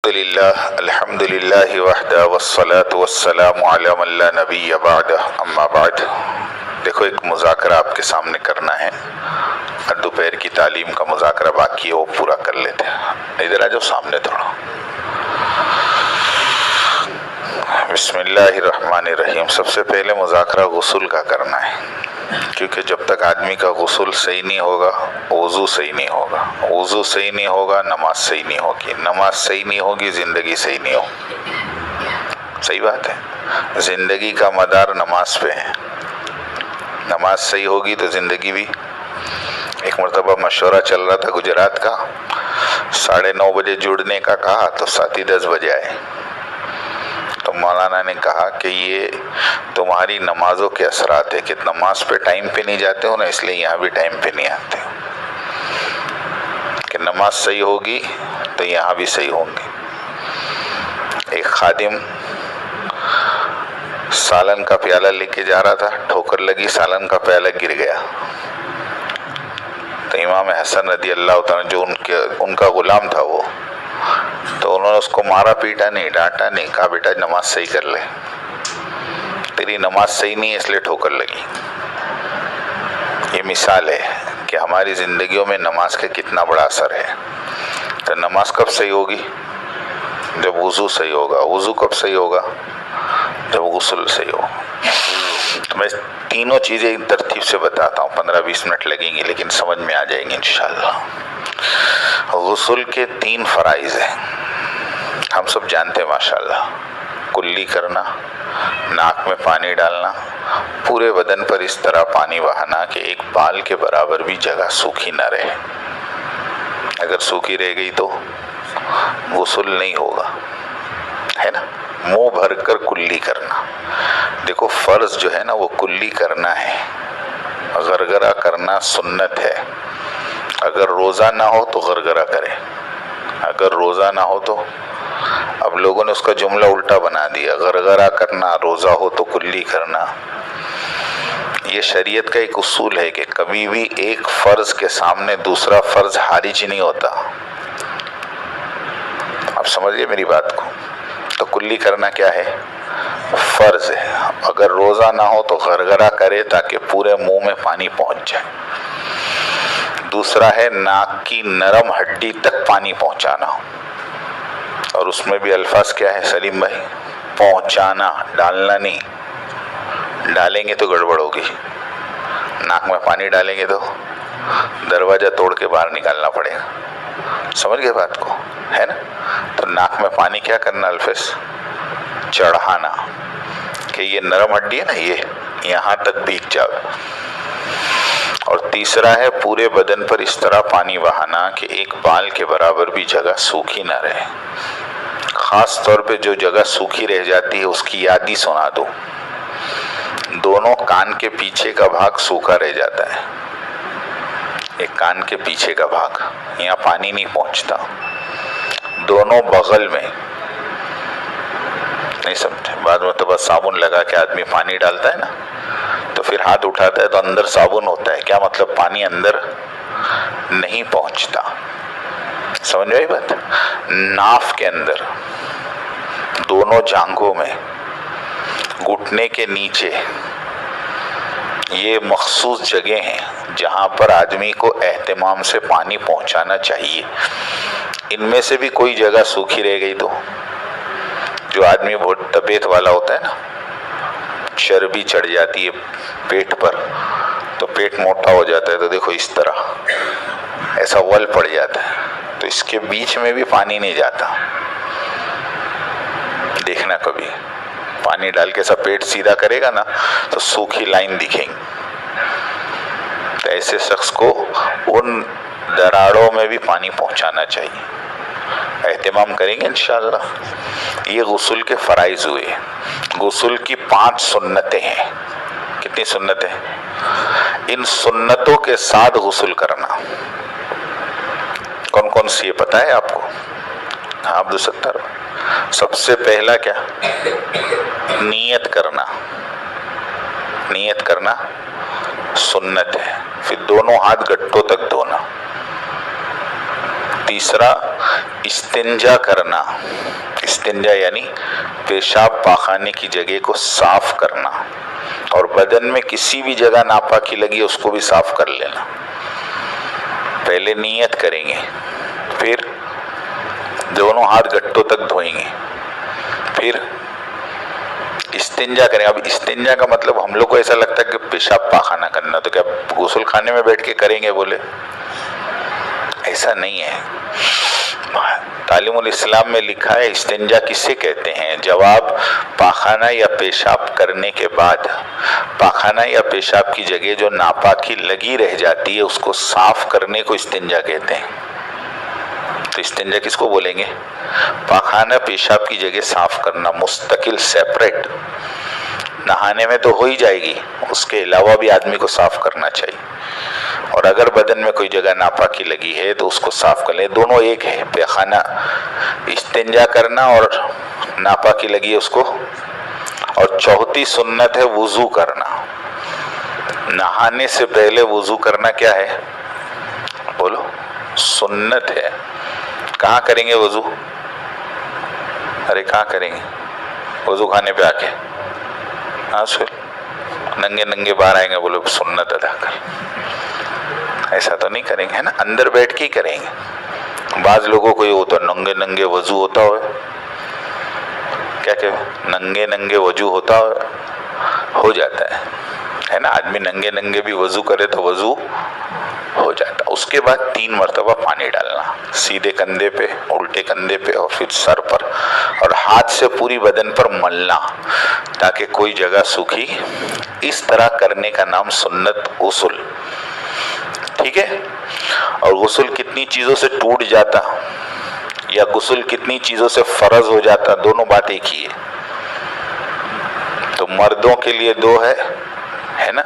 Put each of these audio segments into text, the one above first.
الحمد للہ وحدہ والصلاة والسلام علی من لا نبی بعدہ اما بعد۔ دیکھو ایک مذاکرہ آپ کے سامنے کرنا ہے، دوپہر کی تعلیم کا مذاکرہ باقی ہے، وہ پورا کر لیتے ہیں۔ ادھر آ جاؤ سامنے تھوڑا۔ بسم اللہ الرحمن الرحیم۔ سب سے پہلے مذاکرہ غسل کا کرنا ہے، کیونکہ جب تک آدمی کا غسل صحیح نہیں ہوگا وضو صحیح نہیں ہوگا، وضو صحیح نہیں ہوگا نماز صحیح نہیں ہوگی، نماز صحیح نہیں ہوگی زندگی صحیح نہیں ہوگی۔ صحیح بات ہے، زندگی کا مدار نماز پہ ہے، نماز صحیح ہوگی تو زندگی بھی۔ ایک مرتبہ مشورہ چل رہا تھا گجرات کا، 9:30 بجے جڑنے کا کہا تو 10:30 بجے آئے، تو مولانا نے کہا کہ یہ تمہاری نمازوں کے اثرات ہے کہ نماز پہ ٹائم پہ نہیں جاتے ہو نا، اس لیے یہاں بھی ٹائم پہ نہیں آتے ہو، کہ نماز صحیح ہوگی تو یہاں بھی صحیح ہوں گے۔ ایک خادم سالن کا پیالہ لے کے جا رہا تھا، ٹھوکر لگی، سالن کا پیالہ گر گیا، تو امام حسن رضی اللہ تعالیٰ جو ان کا غلام تھا وہ، تو انہوں نے اس کو مارا پیٹا نہیں، ڈانٹا نہیں، کہا بیٹا نماز صحیح کر لے، تیری نماز صحیح نہیں ہے اس لیے ٹھوکر لگی۔ یہ مثال ہے کہ ہماری زندگیوں میں نماز کا کتنا بڑا اثر ہے۔ تو نماز کب صحیح ہوگی؟ جب وضو صحیح ہوگا۔ وضو کب صحیح ہوگا؟ جب غسل صحیح ہوگا۔ تو میں تینوں چیزیں ترتیب سے بتاتا ہوں، 15-20 منٹ لگیں گے لیکن سمجھ میں آ جائیں گے انشاءاللہ۔ غسل کے 3 فرائض ہیں، ہم سب جانتے ہیں ماشاءاللہ۔ کلی کرنا، ناک میں پانی ڈالنا، پورے بدن پر اس طرح پانی بہانا کہ ایک بال کے برابر بھی جگہ سوکھی نہ رہے، اگر سوکھی رہ گئی تو غسل نہیں ہوگا، ہے نا۔ منہ بھر کر کلی کرنا، دیکھو فرض جو ہے نا وہ کلی کرنا ہے، غرغرہ کرنا سنت ہے۔ اگر روزہ نہ ہو تو غرغرہ کرے، اگر روزہ نہ ہو تو، اب لوگوں نے اس کا جملہ الٹا بنا دیا، غرغرہ کرنا روزہ ہو تو کلی کرنا۔ یہ شریعت کا ایک اصول ہے کہ کبھی بھی ایک فرض کے سامنے دوسرا فرض حارج نہیں ہوتا۔ آپ سمجھئے میری بات کو؟ تو کلی کرنا کیا ہے؟ فرض ہے۔ اگر روزہ نہ ہو تو غرغرہ کرے تاکہ پورے منہ میں پانی پہنچ جائے۔ دوسرا ہے ناک کی نرم ہڈی تک پانی پہنچانا، اور اس میں بھی الفاظ کیا ہے سلیم بھائی؟ پہنچانا، ڈالنا نہیں، ڈالیں گے تو گڑبڑ ہوگی۔ ناک میں پانی ڈالیں گے تو دروازہ توڑ کے باہر نکالنا پڑے گا، سمجھ گئے بات کو، ہے نا۔ تو ناک میں پانی کیا کرنا؟ الفاظ چڑھانا، کہ یہ نرم ہڈی ہے نا، یہ یہاں تک بھیگ جاوے۔ اور تیسرا ہے پورے بدن پر اس طرح پانی بہانا کہ ایک بال کے برابر بھی جگہ سوکھی نہ رہے۔ خاص طور پہ جو جگہ سوکھی رہ جاتی ہے اس کی یاد ہی سنا دو۔ دونوں کان کے پیچھے کا بھاگ سوکھا رہ جاتا ہے، ایک کان کے پیچھے کا بھاگ، یہاں پانی نہیں پہنچتا۔ دونوں بغل میں، نہیں سمجھے؟ بعد مرتبہ صابن لگا کے آدمی پانی ڈالتا ہے نا، تو پھر ہاتھ اٹھاتا ہے تو اندر صابن ہوتا ہے، کیا مطلب؟ پانی اندر نہیں پہنچتا، سمجھ میں آئی بات؟ ناف کے اندر، دونوں جانگھوں میں، گھٹنے کے نیچے، یہ مخصوص جگہ ہیں جہاں پر آدمی کو اہتمام سے پانی پہنچانا چاہیے۔ ان میں سے بھی کوئی جگہ سوکھی رہ گئی تو، جو آدمی بہت طبیعت والا ہوتا ہے نا، چربی چڑھ جاتی ہے پیٹ پر تو پیٹ موٹا ہو جاتا ہے، تو دیکھو اس طرح ایسا ول پڑ جاتا ہے، تو اس کے بیچ میں بھی پانی نہیں جاتا۔ دیکھنا کبھی پانی ڈال کے سب پیٹ سیدھا کرے گا نا تو سوکھی لائن دکھیں گی، تو ایسے شخص کو ان دراڑوں میں بھی پانی پہنچانا چاہیے۔ اہتمام کریں گے انشاءاللہ۔ یہ غسل کے فرائض ہوئے۔ غسل کی 5 سنتیں ہیں۔ کتنی سنتیں؟ ان سنتوں کے ساتھ غسل کرنا کون کون سی ہے پتہ ہے آپ کو؟ ہاں عبدالستار، سب سے پہلا کیا؟ نیت کرنا، نیت کرنا سنت ہے۔ پھر دونوں ہاتھ گٹوں تک دھونا۔ تیسرا استنجا کرنا، استنجا یعنی پیشاب پاخانے کی جگہ کو صاف کرنا، اور بدن میں کسی بھی جگہ ناپاکی لگی اس کو بھی صاف کر لینا. پہلے نیت کریں گے، پھر دونوں ہاتھ گٹوں تک دھوئیں گے، پھر استنجا کریں. اب استنجا کا مطلب ہم لوگ کو ایسا لگتا ہے کہ پیشاب پاخانہ کرنا، تو کیا غسل خانے میں بیٹھ کے کریں گے؟ بولے ایسا نہیں ہے. تعلیم الاسلام میں لکھا ہے استنجا کسے کہتے ہیں؟ جواب، پاخانہ یا پیشاب کرنے کے بعد پاخانہ یا پیشاب کی جگہ جو ناپاکی لگی رہ جاتی ہے اس کو صاف کرنے کو استنجا کہتے ہیں. تو استنجا کس کو بولیں گے؟ پاخانہ پیشاب کی جگہ صاف کرنا، مستقل سیپریٹ. نہانے میں تو ہو ہی جائے گی، اس کے علاوہ بھی آدمی کو صاف کرنا چاہیے. اور اگر بدن میں کوئی جگہ ناپاکی لگی ہے تو اس کو صاف کر لیں. دونوں ایک ہے، پیخانہ استنجا کرنا اور ناپاکی لگی ہے اس کو. اور چوتھی سنت ہے وضو کرنا. نہانے سے پہلے وضو کرنا کیا ہے؟ بولو، سنت ہے. کہاں کریں گے وضو؟ ارے کہاں کریں گے وضو؟ خانے پہ آ کے ننگے ننگے باہر آئیں گے، بولو سنت ادا کر. ایسا تو نہیں کریں گے، ہے نا؟ اندر بیٹھ کے ہی کریں گے. بعض لوگوں کو یہ ہوتا ہے ننگے ننگے وضو ہوتا ہوئے، کیا کہ ننگے ننگے وضو ہوتا ہو جاتا ہے نا؟ آدمی ننگے ننگے بھی وضو کرے تو وضو ہو جاتا. اس کے بعد 3 مرتبہ پانی ڈالنا، سیدھے کندھے پہ، الٹے کندھے پہ، اور پھر سر پر، اور ہاتھ سے پوری بدن پر ملنا تاکہ کوئی جگہ سوکھی. اس طرح کرنے کا نام سنت غسل. ٹھیک ہے؟ اور غسل کتنی چیزوں سے ٹوٹ جاتا یا غسل کتنی چیزوں سے فرض ہو جاتا، دونوں بات ایک ہی ہے. تو مردوں کے لیے 2 ہے نا،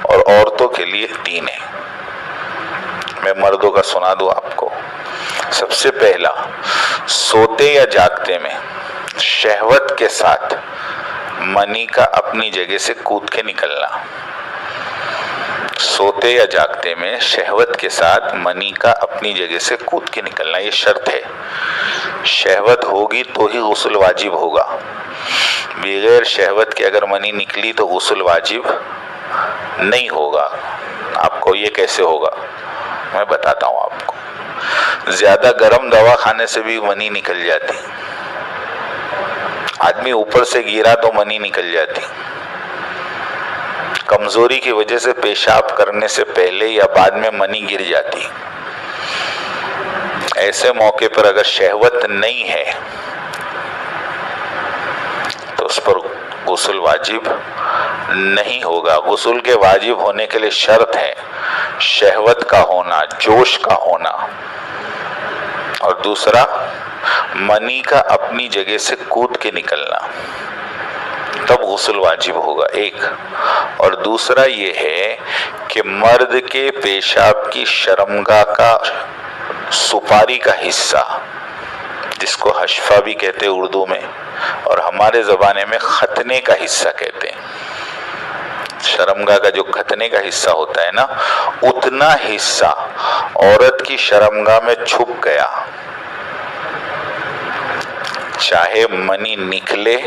اور عورتوں کے لیے 3 ہے. میں مردوں کا سنا دوں آپ کو. سب سے پہلا، سوتے یا جاگتے میں شہوت کے ساتھ منی کا اپنی جگہ سے کود کے نکلنا. سوتے یا جاگتے میں شہوت کے ساتھ منی کا اپنی جگہ سے کود کے نکلنا، یہ شرط ہے. شہوت ہوگی تو ہی غسل واجب ہوگا. بغیر شہوت کے اگر منی نکلی تو غسل واجب نہیں ہوگا. آپ کو یہ کیسے ہوگا؟ میں بتاتا ہوں آپ کو. زیادہ گرم دوا کھانے سے بھی منی نکل جاتی. آدمی اوپر سے گرا تو منی نکل جاتی. کمزوری کی وجہ سے پیشاب کرنے سے پہلے یا بعد میں منی گر جاتی. ایسے موقع پر اگر شہوت نہیں ہے تو اس پر غسل واجب نہیں ہوگا. غسل کے واجب ہونے کے لیے شرط ہے شہوت کا ہونا، جوش کا ہونا، اور دوسرا منی کا اپنی جگہ سے کود کے نکلنا، تب غسل واجب ہوگا. ایک اور دوسرا یہ ہے کہ مرد کے پیشاب کی شرمگاہ کا سپاری کا حصہ، جس کو حشفہ بھی کہتے ہیں اردو میں، اور ہمارے زبانے میں ختنے کا حصہ کہتے ہیں. شرمگاہ کا جو ختنے کا حصہ ہوتا ہے نا، اتنا حصہ عورت کی شرمگاہ میں چھپ گیا، چاہے منی نکلے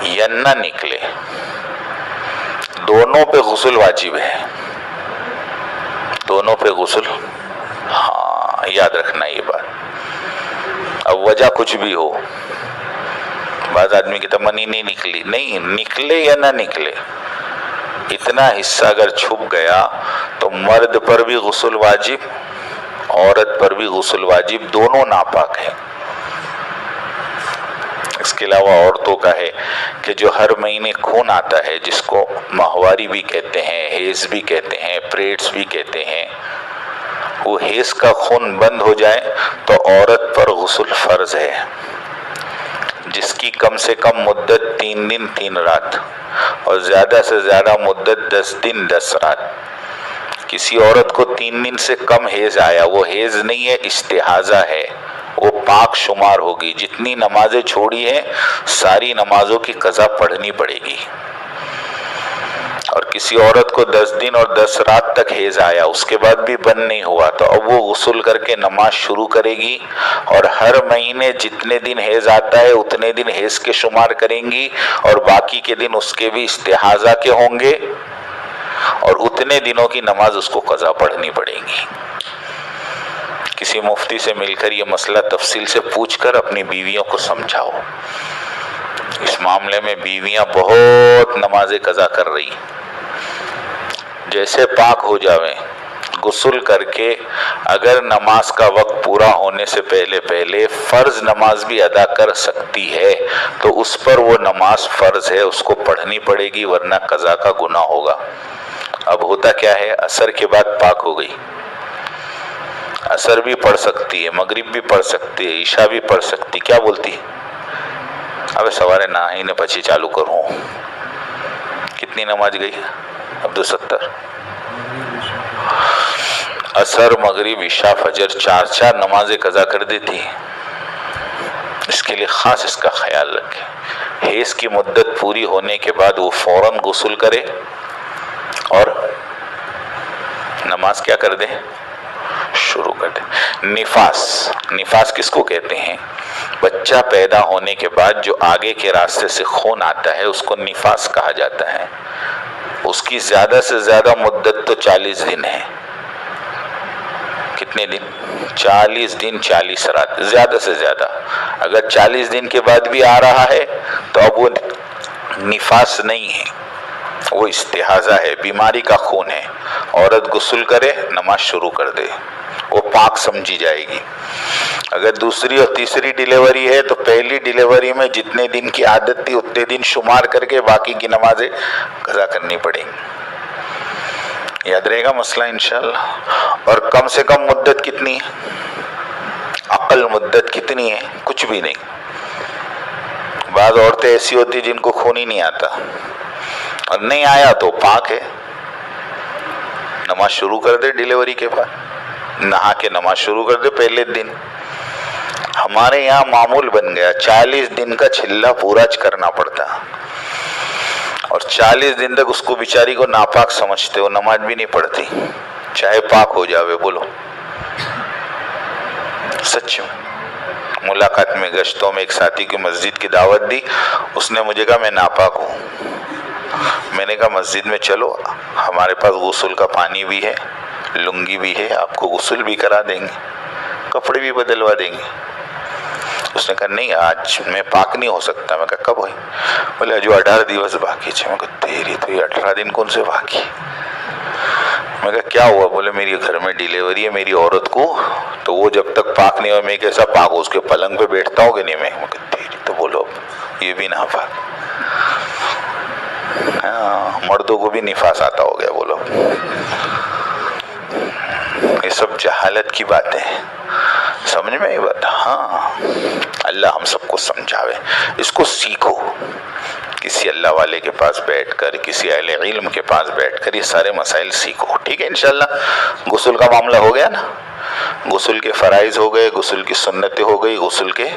یا نہ نکلے، دونوں پہ غسل واجب ہے. دونوں پہ غسل، ہاں یاد رکھنا یہ بات. اب وجہ کچھ بھی ہو، بعض آدمی کی تو منی نہیں نکلی، نہیں نکلے یا نہ نکلے، اتنا حصہ اگر چھپ گیا تو مرد پر بھی غسل واجب، عورت پر بھی غسل واجب، دونوں ناپاک ہیں. اس کے علاوہ عورتوں کا ہے کہ جو ہر مہینے خون آتا ہے، جس کو ماہواری بھی کہتے ہیں، حیض بھی کہتے ہیں، پیریڈز بھی کہتے ہیں، وہ حیض کا خون بند ہو جائے تو عورت پر غسل فرض ہے. جس کی کم سے کم مدت 3 دن 3 رات اور زیادہ سے زیادہ مدت 10 دن 10 رات. کسی عورت کو 3 دن سے کم حیض آیا، وہ حیض نہیں ہے، استحاضہ ہے، وہ پاک شمار ہوگی. جتنی نمازیں چھوڑی ہیں ساری نمازوں کی قضا پڑھنی پڑے گی. اور کسی عورت کو 10 دن اور 10 رات تک حیض آیا، اس کے بعد بھی بند نہیں ہوا، تو اب وہ غسل کر کے نماز شروع کرے گی، اور ہر مہینے جتنے دن حیض آتا ہے اتنے دن حیض کے شمار کریں گی، اور باقی کے دن اس کے بھی استحاضہ کے ہوں گے، اور اتنے دنوں کی نماز اس کو قضا پڑھنی پڑے گی۔ کسی مفتی سے مل کر یہ مسئلہ تفصیل سے پوچھ کر اپنی بیویوں کو سمجھاؤ۔ اس معاملے میں بیویاں بہت نمازیں قضا کر رہی، جیسے پاک ہو جاویں غسل کر کے اگر نماز کا وقت پورا ہونے سے پہلے فرض نماز بھی ادا کر سکتی ہے تو اس پر وہ نماز فرض ہے، اس کو پڑھنی پڑے گی، ورنہ قضا کا گناہ ہوگا۔ اب ہوتا کیا ہے، عصر کے بعد پاک ہو گئی، عصر بھی پڑھ سکتی ہے، مغرب بھی پڑھ سکتی ہے، عشاء بھی پڑھ سکتی، کیا بولتی؟ اب سوارے نہ ہی نے پچھی چالو کروں، کتنی نماز گئی؟ عبد 70، عصر مغرب عشاء فجر چار نمازیں قضا کر دیتی۔ اس کے لیے خاص اس کا خیال رکھیں، حیض کی مدت پوری ہونے کے بعد وہ فوراً غسل کرے اور نماز کیا کر دے؟ شروع کر دے۔ نفاس کس کو کہتے ہیں؟ بچہ پیدا ہونے کے بعد جو آگے کے راستے سے خون آتا ہے اس کو نفاس کہا جاتا ہے۔ اس کی زیادہ سے زیادہ مدت تو 40 دن ہے۔ کتنے دن؟ 40 دن 40 رات، زیادہ سے زیادہ۔ اگر 40 دن کے بعد بھی آ رہا ہے تو اب وہ نفاس نہیں ہے، وہ استحاضہ ہے، بیماری کا خون ہے۔ عورت غسل کرے، نماز شروع کر دے، وہ پاک سمجھی جائے گی۔ اگر دوسری اور تیسری ڈیلیوری ہے تو پہلی ڈیلیوری میں جتنے دن کی عادت تھی اتنے دن شمار کر کے باقی کی نمازیں قضا کرنی پڑیں گی۔ یاد رہے گا مسئلہ انشاءاللہ۔ اور کم سے کم مدت کتنی ہے؟ عقل مدت کتنی ہے؟ کچھ بھی نہیں۔ بعض عورتیں ایسی ہوتی جن کو خون ہی نہیں آتا، اور نہیں آیا تو پاک ہے، نماز شروع کر دے ڈیلیوری کے بعد، نہا کے نماز شروع کر دے پہلے دن۔ ہمارے یہاں معمول بن گیا 40 دن کا چھلا پورا کرنا پڑتا، اور 40 دن تک اس کو بیچاری کو ناپاک سمجھتے، وہ نماز بھی نہیں پڑھتی چاہے پاک ہو جاوے۔ بولو سچ میں۔ ملاقات میں گشتوں میں ایک ساتھی کی مسجد کی دعوت دی، اس نے مجھے کہا میں ناپاک ہوں۔ میں نے کہا مسجد میں چلو، ہمارے پاس غسل کا پانی بھی ہے، لنگی بھی ہے، آپ کو غسل بھی کرا دیں گے، کپڑے بھی بدلوا دیں گے۔ اس نے کہا نہیں آج میں پاک نہیں ہو سکتا۔ میں کہا کب ہوئی؟ بولے جو 18 دیوس باقی چھے۔ میں کہا تیری تو یہ 18 دن کون سے باقی؟ میں کہا کیا ہوا؟ بولے میری گھر میں ڈیلیوری ہے میری عورت کو، تو وہ جب تک پاک نہیں ہو میں کیسا پاک ہو؟ اس کے پلنگ پہ بیٹھتا ہوں کہ نہیں میں کہا تیری تو بولو یہ بھی نہ پاک۔ مردوں کو بھی نفاس آتا ہو گیا، بولو یہ سب جہالت کی باتیں ہیں، سمجھ میں یہ بات؟ ہاں اللہ ہم سب کو سمجھاوے، اس کو سیکھو، کسی اللہ والے کے پاس بیٹھ کر، کسی اہل علم کے پاس بیٹھ کر یہ سارے مسائل سیکھو، ٹھیک ہے انشاءاللہ۔ غسل کا معاملہ ہو گیا نا، غسل کے فرائض ہو گئے، غسل کی سنتیں ہو گئی، غسل کے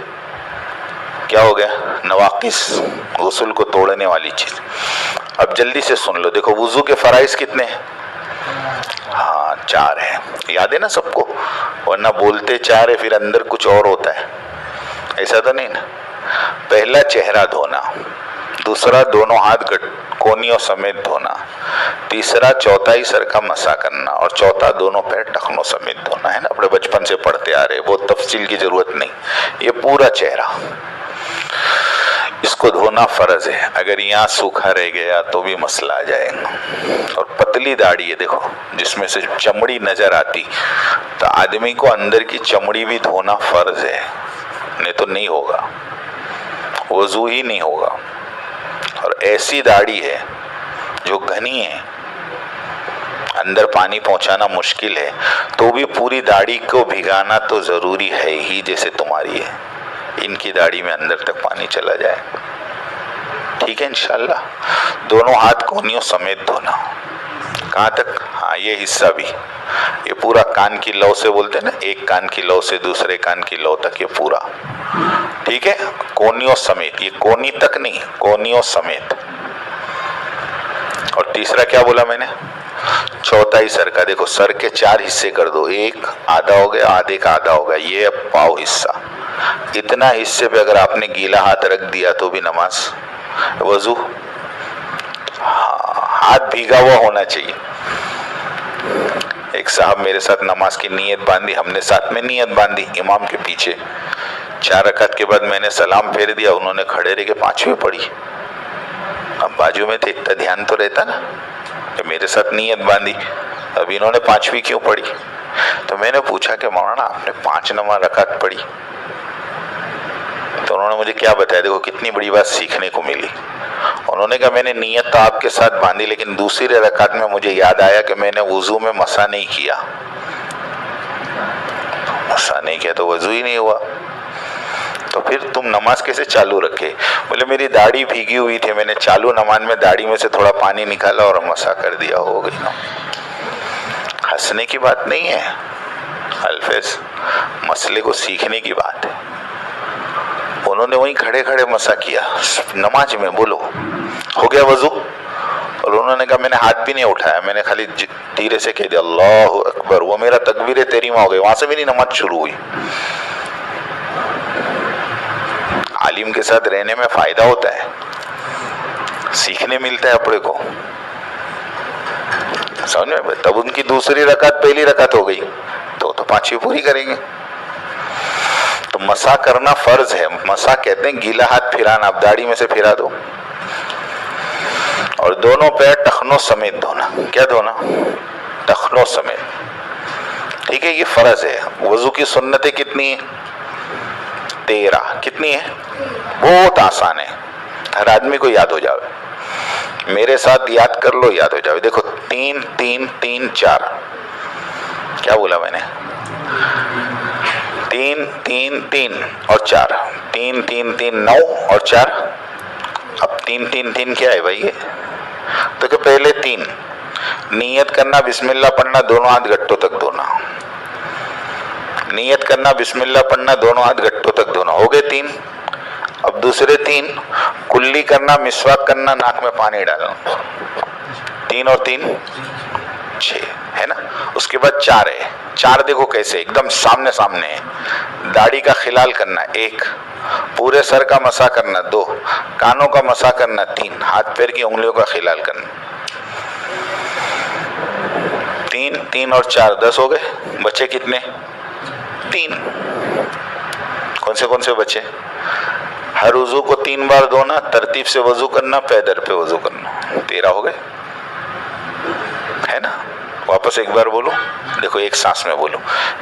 کیا ہو گیا؟ نواقص، غسل کو توڑنے والی چیز۔ اب جلدی سے سن لو، دیکھو وضو کے فرائض کتنے ہیں؟ ہاں 4 ہیں، یاد ہے نا سب کو؟ ورنہ بولتے 4 ہے پھر اندر کچھ اور ہوتا ہے، ایسا تو نہیں نا؟ پہلا چہرہ دھونا، دوسرا دونوں ہاتھ کونیوں سمیت دھونا، تیسرا چوتھائی سر کا مسح کرنا، اور چوتھا دونوں پیر ٹخنوں سمیت دھونا، ہے نا؟ اپنے بچپن سے پڑھتے آ رہے، بہت تفصیل کی ضرورت نہیں۔ یہ پورا چہرہ اس کو دھونا فرض ہے، اگر یہاں سوکھا رہ گیا تو بھی مسئلہ آ جائے گا۔ اور پتلی داڑھی ہے دیکھو جس میں سے چمڑی نظر آتی، تو آدمی کو اندر کی چمڑی بھی دھونا فرض ہے، نہیں تو نہیں ہوگا، وضو ہی نہیں ہوگا۔ اور ایسی داڑھی ہے جو گھنی ہے، اندر پانی پہنچانا مشکل ہے، تو بھی پوری داڑھی کو بھگانا تو ضروری ہے ہی، جیسے تمہاری ہے، ان کی داڑھی میں اندر تک پانی چلا جائے، ٹھیک ہے انشاءاللہ۔ دونوں ہاتھ کونیوں سمیت دھونا، کہاں تک؟ ہاں یہ حصہ بھی، یہ پورا کان کی لو سے بولتے ہیں نا، ایک کان کی لو سے دوسرے کان کی لو تک، یہ پورا ٹھیک ہے، کونیوں سمیت، یہ کونی تک نہیں، کونیوں سمیت۔ اور تیسرا کیا بولا میں نے؟ چوتھائی سر کا. دیکھو سر کے 4 حصے کر دو، ایک آدھا ہو گیا، آدھے کا آدھا ہو گیا، یہ پاؤ حصہ. اتنا حصے پہ اگر آپ نے گیلا ہاتھ رکھ دیا تو بھی نماز، وضو ہاتھ بھیگا ہوا ہونا چاہیے. ایک صاحب میرے ساتھ نماز کی نیت باندھی، ہم نے ساتھ میں نیت باندھی امام کے پیچھے. 4 رکعت کے بعد میں نے سلام پھیر دیا، انہوں نے کھڑے رہ کے 5ویں پڑھی. اب باجو میں تھے، اتنا دھیان تو رہتا نا کہ میرے ساتھ نیت باندھی، اب انہوں نے 5ویں کیوں پڑھی؟ تو میں نے پوچھا کہ مولانا آپ نے 5 رکعت پڑھی؟ تو انہوں نے مجھے کیا بتایا؟ دیکھو کتنی بڑی بات سیکھنے کو ملی. انہوں نے کہا میں نے نیت تو آپ کے ساتھ باندھی، لیکن دوسری رکعت میں مجھے یاد آیا کہ میں نے وضو میں مسا نہیں کیا. مسا نہیں کیا تو وضو ہی نہیں ہوا. تو پھر تم نماز کیسے چالو رکھے؟ بولے میری داڑھی بھیگی ہوئی تھی، میں نے چالو نماز میں داڑھی میں سے تھوڑا پانی نکالا اور مسا کر دیا، ہو گئی نا. ہنسنے کی بات نہیں ہے الفیظ، مسئلے کو سیکھنے کی بات ہے. انہوں نے وہیں کھڑے کھڑے مسا کیا نماز میں، بولو ہو گیا وضو. اور انہوں نے کہا میں نے ہاتھ بھی نہیں اٹھایا، میں نے خالی دھیرے سے کہہ دیا اللہ اکبر، وہ میرا تکبیر تحریمہ ہو گئی، وہاں سے میری نماز شروع ہوئی. عالم کے ساتھ رہنے میں فائدہ ہوتا ہے، سیکھنے ملتا ہے اپنے کو، سمجھ میں. تب ان کی دوسری رکعت پہلی رکعت ہو گئی تو 5ویں پوری کریں گے. تو مسا کرنا فرض ہے. مسا کہتے ہیں گیلا ہاتھ پھرانا، اب داڑھی میں سے پھرا دو اور دونوں پیر ٹخنوں سمیت دھونا. کیا دھونا؟ ٹخنوں سمیت. ٹھیک ہے، یہ فرض ہے. وضو کی سنتیں کتنی ہیں؟ 13. کتنی ہے؟ بہت آسان ہے، ہر آدمی کو یاد ہو جاوے. میرے ساتھ یاد کر لو، یاد ہو جاوے. دیکھو 3 3 3 4. کیا بولا میں نے؟ 3 3 3 اور 4. 3 3 3 9 اور 4. اب 3 3 3 کیا ہے بھائی؟ یہ تو کہ پہلے 3 نیت کرنا، بسم اللہ پڑھنا، دونوں ہاتھ گٹوں تک دھونا. نیت کرنا، بسم اللہ پڑھنا، دونوں ہاتھ گٹوں تک دھونا، ہو گئے 3. اب دوسرے 3 کلی کرنا، مسواک کرنا، ناک میں پانی ڈالنا. 3 اور 3 6 ہے نا. اس کے بعد 4 ہے. 4 دیکھو کیسے ایک دم سامنے سامنے ہے. داڑھی کا خلال کرنا 1، پورے سر کا مسا کرنا 2، کانوں کا مسا کرنا 3، ہاتھ پیر کی انگلیوں کا خلال کرنا 3 3 اور 4 10 ہو گئے. بچے کتنے؟ 3. کون سے بچے؟ ہر وضو کو 3 بار دھونا، ترتیب سے وضو کرنا، پیدر پہ وضو کرنا. 13 ہو گئے ہے نا. واپس ایک بار بولو، دیکھو ایک سانس میں بولو.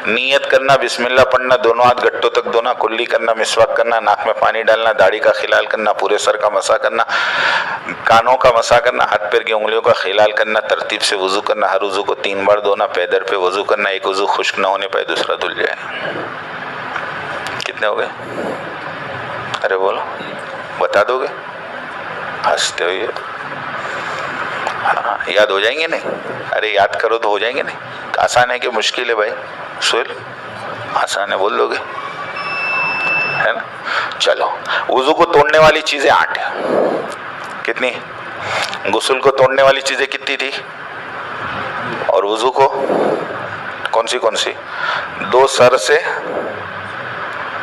نیت کرنا، بسم اللہ پڑھنا، دونوں ہاتھ گٹوں تک دھونا، کلی کرنا، مسواک کرنا، ناک میں پانی ڈالنا، داڑھی کا خلال کرنا، پورے سر کا مسا کرنا، کانوں کا مسا کرنا، ہاتھ پیر کی انگلیوں کا خلال کرنا، ترتیب سے وضو کرنا، ہر وضو کو 3 بار دھونا، پیدر پہ وضو کرنا، ایک وضو خشک نہ ہونے پہ دوسرا دھل جائے. کتنے ہو گئے؟ ارے بولو، بتا دو گے؟ ہنستے ہوئے. ہاں یاد ہو جائیں گے نہیں؟ ارے یاد کرو تو ہو جائیں گے نہیں. آسان ہے کہ مشکل ہے بھائی؟ سہیل آسان ہے، بول دو گے ہے نا. چلو، وضو کو توڑنے والی چیزیں 8 ہیں. کتنی؟ غسل کو توڑنے والی چیزیں کتنی تھی؟ اور وضو کو کون سی؟ 2 سر سے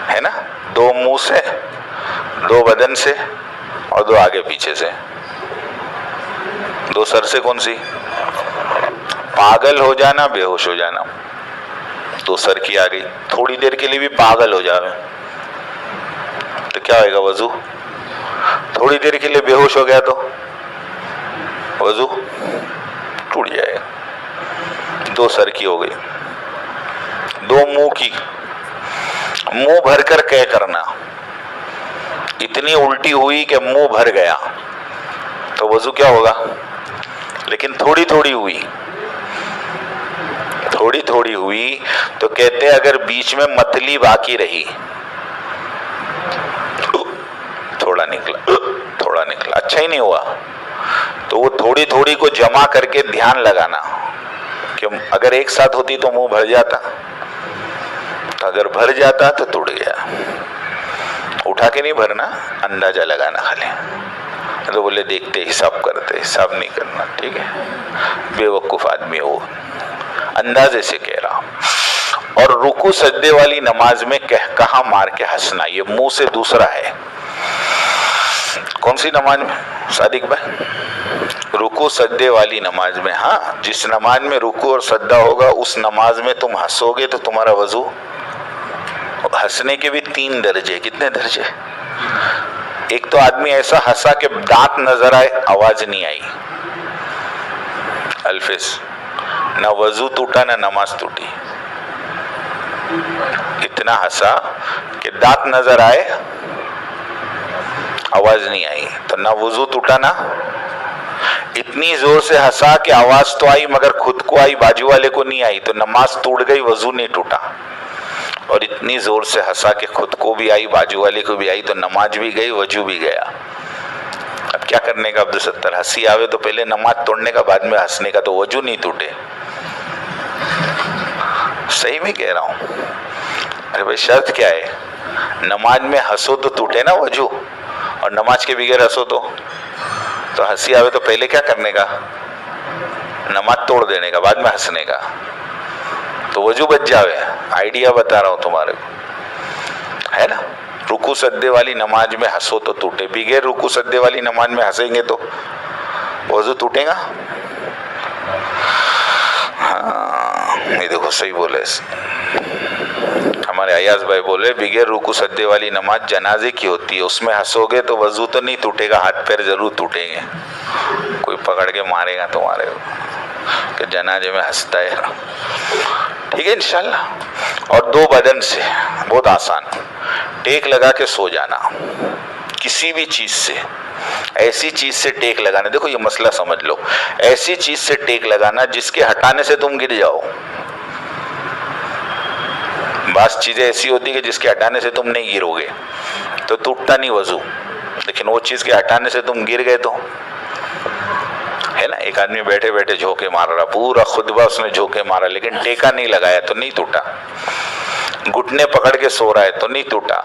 ہے نا، 2 منہ سے، 2 بدن سے اور 2 آگے پیچھے سے. 2 سر سے کون سی؟ پاگل ہو جانا، بے ہوش ہو جانا. 2 سر کی آ گئی، تھوڑی دیر کے لیے بھی پاگل ہو جاوے تو کیا ہوئے گا؟ وضو. تھوڑی دیر کے لیے بے ہوش ہو گیا تو وضو ٹوٹ جائے گا. 2 سر کی ہو گئی. 2 منہ کی، منہ بھر کر کہہ کرنا، اتنی الٹی ہوئی کہ منہ بھر گیا تو وضو کیا ہوگا؟ لیکن تھوڑی تھوڑی ہوئی تو کہتے اگر بیچ میں متلی باقی رہی، تھوڑا نکلا اچھا ہی نہیں ہوا، تو وہ تھوڑی کو جمع کر کے دھیان لگانا کہ اگر ایک ساتھ ہوتی تو منہ بھر جاتا، اگر بھر جاتا تو ٹوٹ گیا. اٹھا کے نہیں بھرنا، اندازہ لگانا خالی. تو بولے دیکھتے حساب کرتے، حساب نہیں کرنا، ٹھیک ہے، بیوقوف آدمی وہ، اندازے سے کہہ رہا ہوں۔ اور رکوع سجدے والی نماز میں کہاں مار کے ہنسنا، یہ منہ سے دوسرا ہے۔ کون سی نماز میں صادق بھائی؟ رکوع سجدے والی نماز میں، ہاں، جس نماز میں رکوع اور سجدہ ہوگا اس نماز میں تم ہنسو گے تو تمہارا وضو، ہنسنے کے بھی 3 درجے، کتنے درجے؟ ایک تو آدمی ایسا ہنسا کہ دانت نظر آئے، آواز نہیں آئی، الفظ، نہ وضو ٹوٹا نہ نماز ٹوٹی، اتنا ہنسا کہ دانت نظر آئے، آواز نہیں آئی، تو نہ وضو ٹوٹا نہ، اتنی زور سے ہنسا کہ آواز تو آئی مگر خود کو آئی، بازو والے کو نہیں آئی، تو نماز ٹوٹ گئی، وضو نہیں ٹوٹا۔ اور اتنی زور سے ہنسا کہ خود کو بھی آئی، بازو والے کو بھی آئی، تو نماز بھی گئی، وضو بھی گیا۔ اب کیا کرنے کا عبدالستر؟ ہنسی آوے تو پہلے نماز توڑنے کا، بعد میں ہنسنے کا، تو وضو نہیں ٹوٹے۔ صحیح میں کہہ رہا ہوں؟ ارے بھائی شرط کیا ہے؟ نماز میں ہنسو تو ٹوٹے نا وضو، اور نماز کے بغیر ہنسو تو ہنسی آوے تو پہلے کیا کرنے کا؟ نماز توڑ دینے کا، بعد میں ہنسنے کا، تو وضو بچ جاوے۔ آئیڈیا بتا رہا ہوں تمہارے کو، ہے نا؟ رکوع سجدے والی نماز میں ہنسو تو ٹوٹے، بغیر رکوع سجدے والی نماز میں ہنسیں گے تو وضو ٹوٹے گا؟ ہاں، یہ دیکھو صحیح بولے، ہمارے ایاز بھائی بولے بغیر رکوع سجدے والی نماز جنازے کی ہوتی ہے، اس میں ہنسو گے تو وضو تو نہیں ٹوٹے گا، ہاتھ پیر ضرور ٹوٹیں گے، کوئی پکڑ کے مارے گا تمہارے کو کہ جنازے میں ہنستا ہے، ٹھیک ہے انشاءاللہ۔ اور 2 بدن سے، بہت آسان، ٹیک لگا کے سو جانا، کسی بھی چیز سے، ایسی چیز سے ٹیک لگانا، دیکھو یہ مسئلہ سمجھ لو، ایسی چیز سے ٹیک لگانا جس کے ہٹانے سے تم گر جاؤ۔ بعض چیزیں ایسی ہوتی کہ جس کے ہٹانے سے تم نہیں گرو گے تو ٹوٹتا نہیں وضو، لیکن وہ چیز کے ہٹانے سے تم گر گئے تو، ہے نا؟ ایک آدمی بیٹھے بیٹھے جھونکے مار رہا، پورا خطبہ اس نے جھونکے مارا، لیکن ٹیکا نہیں لگایا تو نہیں ٹوٹا، گھٹنے پکڑ کے سو رہا ہے تو نہیں ٹوٹا،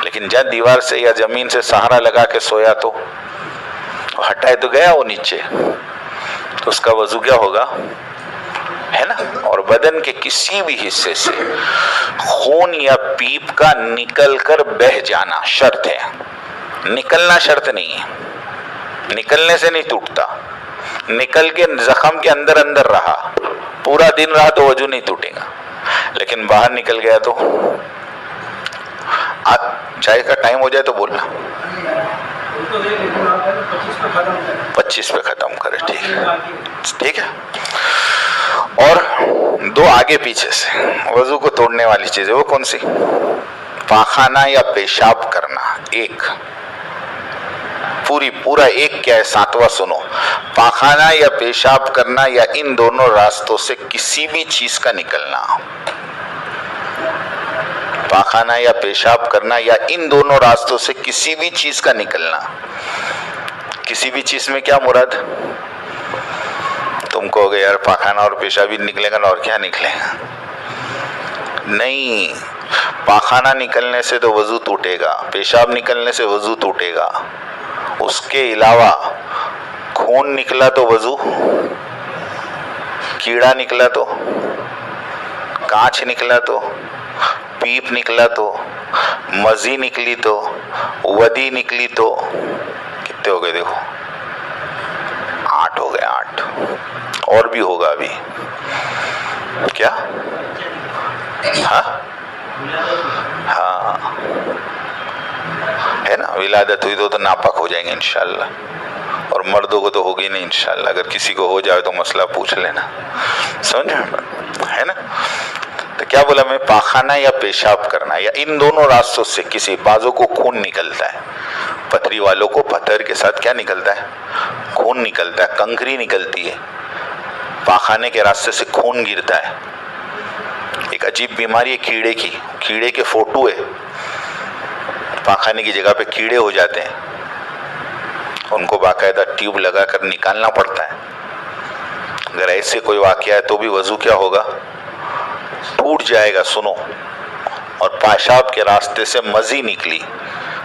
لیکن جب دیوار سے یا زمین سے سہارا لگا کے سویا تو ہٹائے تو گیا وہ نیچے، تو اس کا وضو کیا ہوگا، ہے نا؟ اور بدن کے کسی بھی حصے سے خون یا پیپ کا نکل کر بہہ جانا شرط ہے، نکلنا شرط نہیں ہے، نکلنے سے نہیں ٹوٹتا، نکل کے زخم کے اندر اندر رہا، پورا دن رہا تو وضو نہیں ٹوٹے گا، لیکن باہر نکل گیا تو، چائے کا ٹائم ہو جائے تو بولنا، 25 پہ ختم کرے، ٹھیک ہے۔ اور 2 آگے پیچھے سے وضو کو توڑنے والی چیزیں، وہ کون سی؟ پاخانہ یا پیشاب کرنا، ایک پورا ایک کیا ہے، 7واں سنو، پاخانہ یا پیشاب کرنا یا ان دونوں راستوں سے کسی بھی چیز کا نکلنا، پاخانہ یا پیشاب کرنا یا ان دونوں راستوں سے کسی بھی چیز کا نکلنا، کسی بھی چیز میں کیا مراد؟ تم کہو گے یار پاخانہ اور پیشاب ہی نکلے گا اور کیا نکلے گا؟ نہیں، پاخانہ نکلنے سے تو وضو ٹوٹے گا، پیشاب نکلنے سے وضو ٹوٹے گا، اس کے علاوہ خون نکلا تو وضو، کیڑا نکلا تو، کانچ نکلا تو، پیپ نکلا تو، مزی نکلی تو، ودی نکلی تو، کتنے ہو گئے دیکھو، 8 ہو گئے، 8 اور بھی ہوگا ابھی، کیا؟ ہاں ہے نا، ولادت ہوئی تو ناپاک ہو جائیں گے انشاءاللہ، اور مردوں کو تو ہوگی نہیں انشاءاللہ، اگر کسی کو ہو جائے تو مسئلہ پوچھ لینا، سمجھے، ہے نا؟ تو کیا بولا میں؟ پاخانہ یا پیشاب کرنا یا ان دونوں راستوں سے کسی، بعضوں کو خون نکلتا ہے، پتھری والوں کو پتھر کے ساتھ کیا نکلتا ہے؟ خون نکلتا ہے، کنکری نکلتی ہے، پاخانے کے راستے سے خون گرتا ہے، ایک عجیب بیماری ہے کیڑے کی، کیڑے کے فوٹو ہے، پاخانے کی جگہ پہ کیڑے ہو جاتے ہیں، ان کو باقاعدہ ٹیوب لگا کر نکالنا پڑتا ہے، اگر ایسے کوئی واقعہ ہے تو بھی وضو کیا ہوگا؟ ٹوٹ جائے گا، سنو۔ اور پیشاب کے راستے سے مزی نکلی،